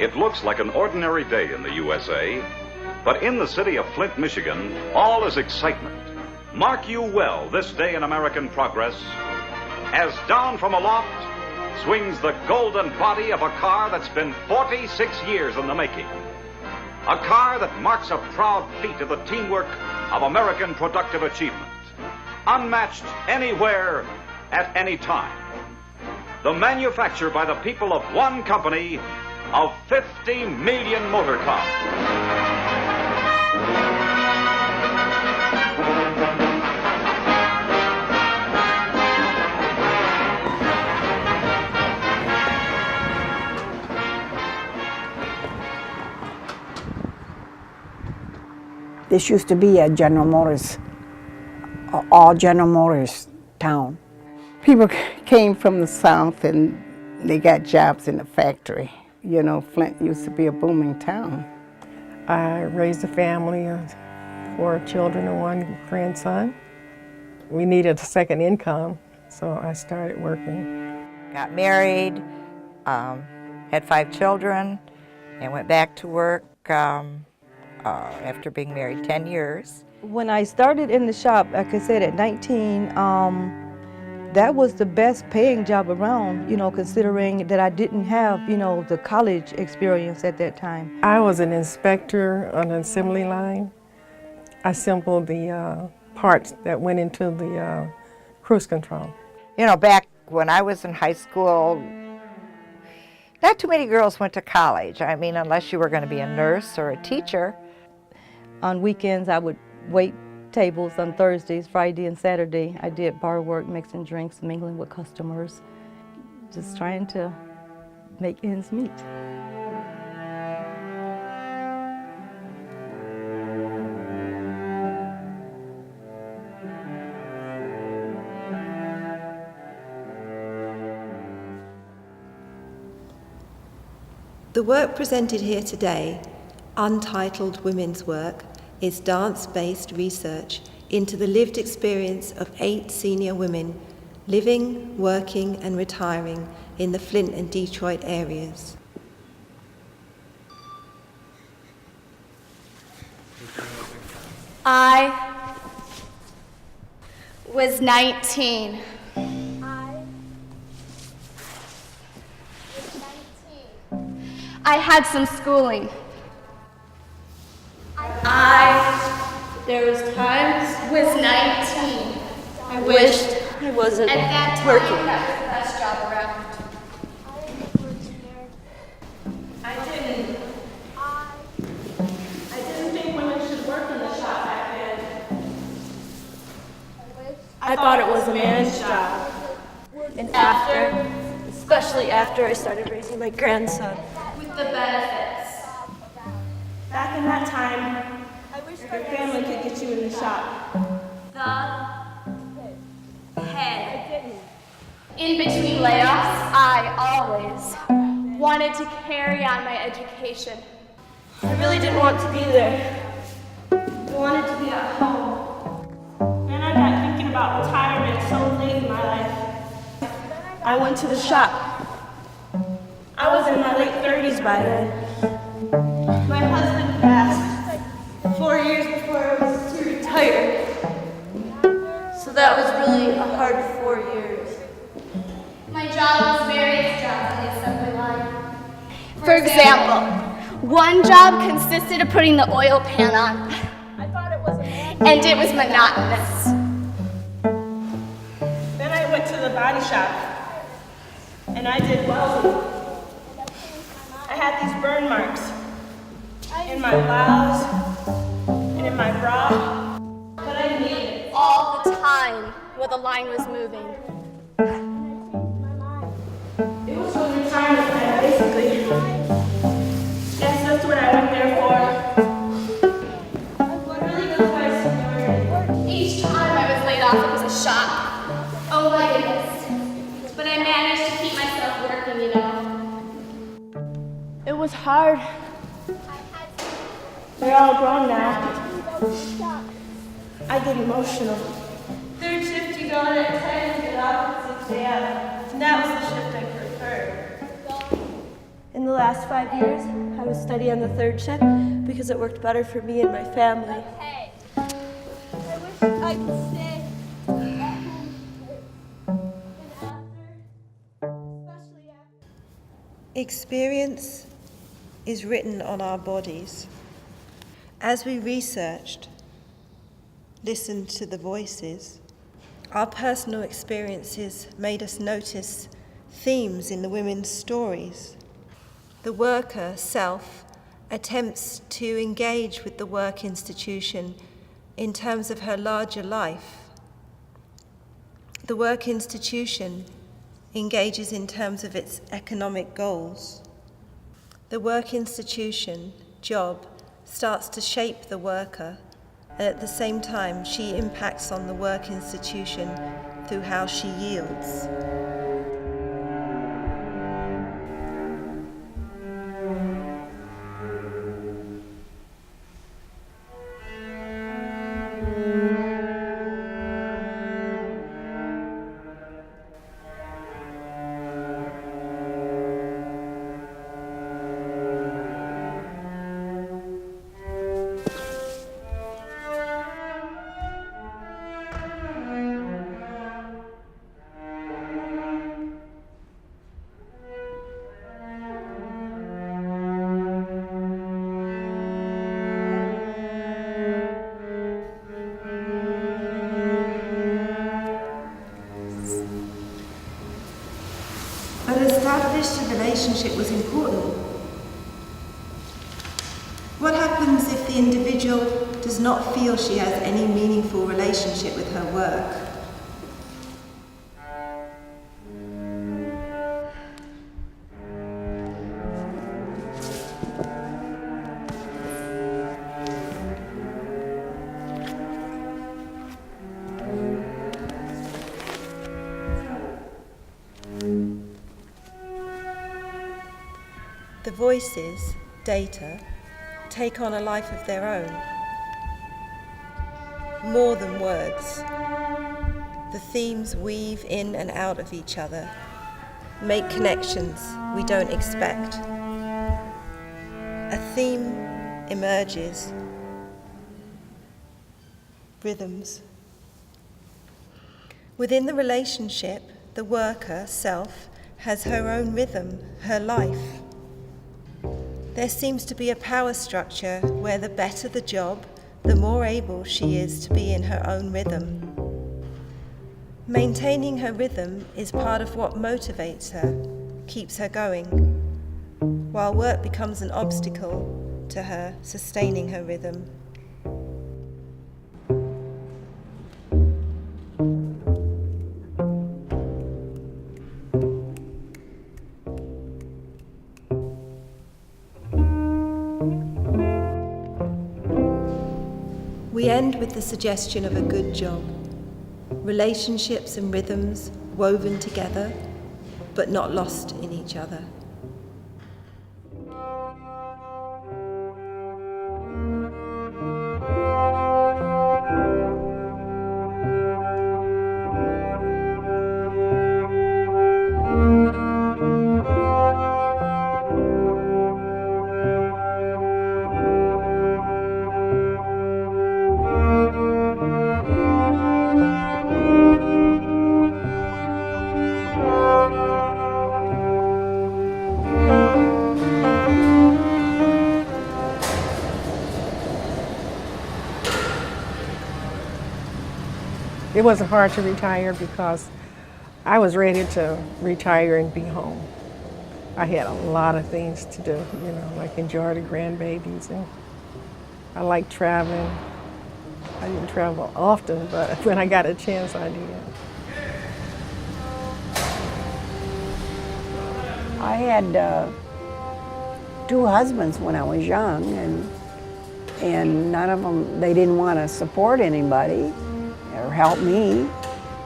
It looks like an ordinary day in the USA, but in the city of Flint, Michigan, all is excitement. Mark you well this day in American progress, as down from aloft swings the golden body of a car that's been 46 years in the making. A car that marks a proud feat of the teamwork of American productive achievement, unmatched anywhere at any time. The manufacture by the people of one company of 50 million motor cars. This used to be a General Motors, all General Motors town. People came from the South and they got jobs in the factory. You know, Flint used to be a booming town. I raised a family of 4 children and 1 grandson. We needed a second income, so I started working. Got married, had 5 children, and went back to work after being married 10 years. When I started in the shop, like I said, at 19, that was the best paying job around, you know, considering that I didn't have, you know, the college experience at that time. I was an inspector on an assembly line. I assembled the parts that went into the cruise control. You know, back when I was in high school, not too many girls went to college. I mean, unless you were going to be a nurse or a teacher. On weekends, I would wait tables on Thursdays, Friday, and Saturday. I did bar work, mixing drinks, mingling with customers, just trying to make ends meet. The work presented here today, Untitled Women's Work, is dance-based research into the lived experience of 8 senior women living, working, and retiring in the Flint and Detroit areas. I was 19. I had some schooling. There was times, was 19. I wished I wasn't at that time, working. That was the best job around. I didn't think women should work in the shop back then. I thought it was a man's job. And especially after I started raising my grandson. With the benefits. Back in that time, your family could get you in the shop. The head. In between layoffs, I always wanted to carry on my education. I really didn't want to be there. I wanted to be at home. Then I got thinking about retirement so late in my life. I went to the shop. I was in my late 30s by then. My husband passed 4 years before I was to retire. So that was really a hard 4 years. My job was various jobs on the assembly line. For example, one job consisted of putting the oil pan on. I thought it was a man. And it was monotonous. Then I went to the body shop and I did welding. I had these burn marks in my blouse and in my bra, but I needed it all the time while the line was moving. It was a retirement plan, basically. Guess that's what I went there for. What really goes by seniority? Each time I was laid off, it was a shock. Oh my goodness. But I managed to keep myself working, you know. It was hard. They're all grown now. I get emotional. Third shift, you go in at 10 and get off at 6 a.m. And that was the shift I preferred. In the last 5 years, I was studying on the third shift because it worked better for me and my family. Hey. I wish I could stay. Experience is written on our bodies. As we researched, listened to the voices, our personal experiences made us notice themes in the women's stories. The worker, self, attempts to engage with the work institution in terms of her larger life. The work institution engages in terms of its economic goals. The work institution, job, starts to shape the worker, and at the same time she impacts on the work institution through how she yields. But established a relationship was important. What happens if the individual does not feel she has any meaningful relationship with her work? The voices, data, take on a life of their own. More than words. The themes weave in and out of each other, make connections we don't expect. A theme emerges. Rhythms. Within the relationship, the worker, self, has her own rhythm, her life. There seems to be a power structure where the better the job, the more able she is to be in her own rhythm. Maintaining her rhythm is part of what motivates her, keeps her going, while work becomes an obstacle to her sustaining her rhythm. We end with the suggestion of a good job. Relationships and rhythms woven together, but not lost in each other. It wasn't hard to retire because I was ready to retire and be home. I had a lot of things to do, you know, like enjoy the grandbabies, and I like traveling. I didn't travel often, but when I got a chance, I did. I had 2 husbands when I was young, and none of them, they didn't want to support anybody or help me.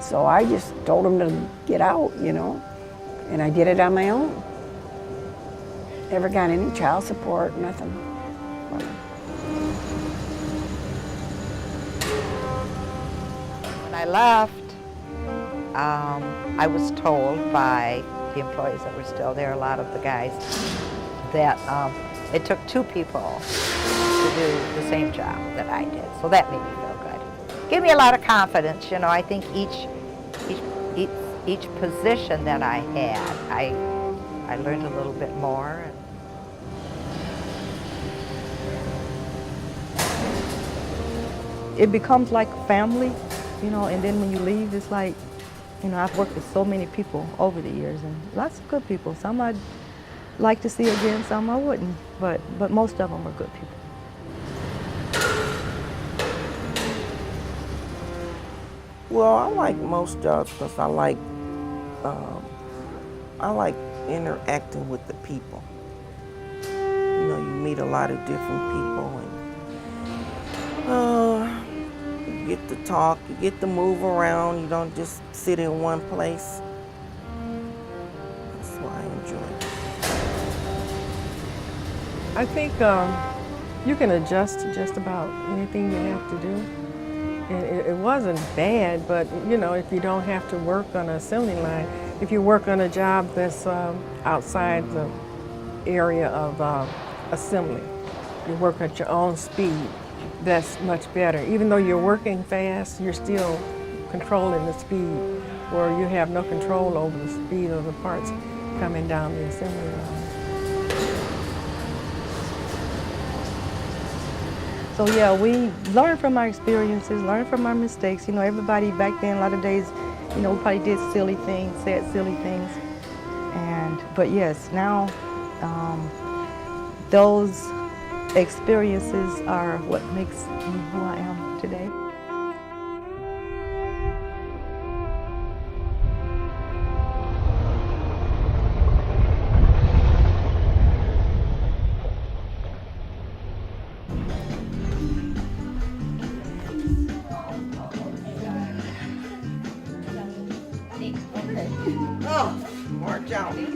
So I just told them to get out, you know, and I did it on my own. Never got any child support, nothing. When I left, I was told by the employees that were still there, a lot of the guys, that it took two people to do the same job that I did. So that made me feel good. Gave me a lot of confidence. You know, I think each position that I had, I learned a little bit more. It becomes like a family, you know, and then when you leave, it's like, you know, I've worked with so many people over the years, and lots of good people. Some I'd like to see again, some I wouldn't, but most of them are good people. Well, I like most jobs because I like interacting with the people. You know, you meet a lot of different people, and you get to talk, you get to move around. You don't just sit in one place. That's why I enjoy it. I think you can adjust to just about anything you have to do. And it wasn't bad, but you know, if you don't have to work on an assembly line, if you work on a job that's outside the area of assembly, you work at your own speed, that's much better. Even though you're working fast, you're still controlling the speed, where you have no control over the speed of the parts coming down the assembly line. So yeah, we learn from our experiences, learn from our mistakes. You know, everybody back then, a lot of days, you know, we probably did silly things, said silly things. But yes, now those experiences are what makes me who I am today. Oh, Mark out.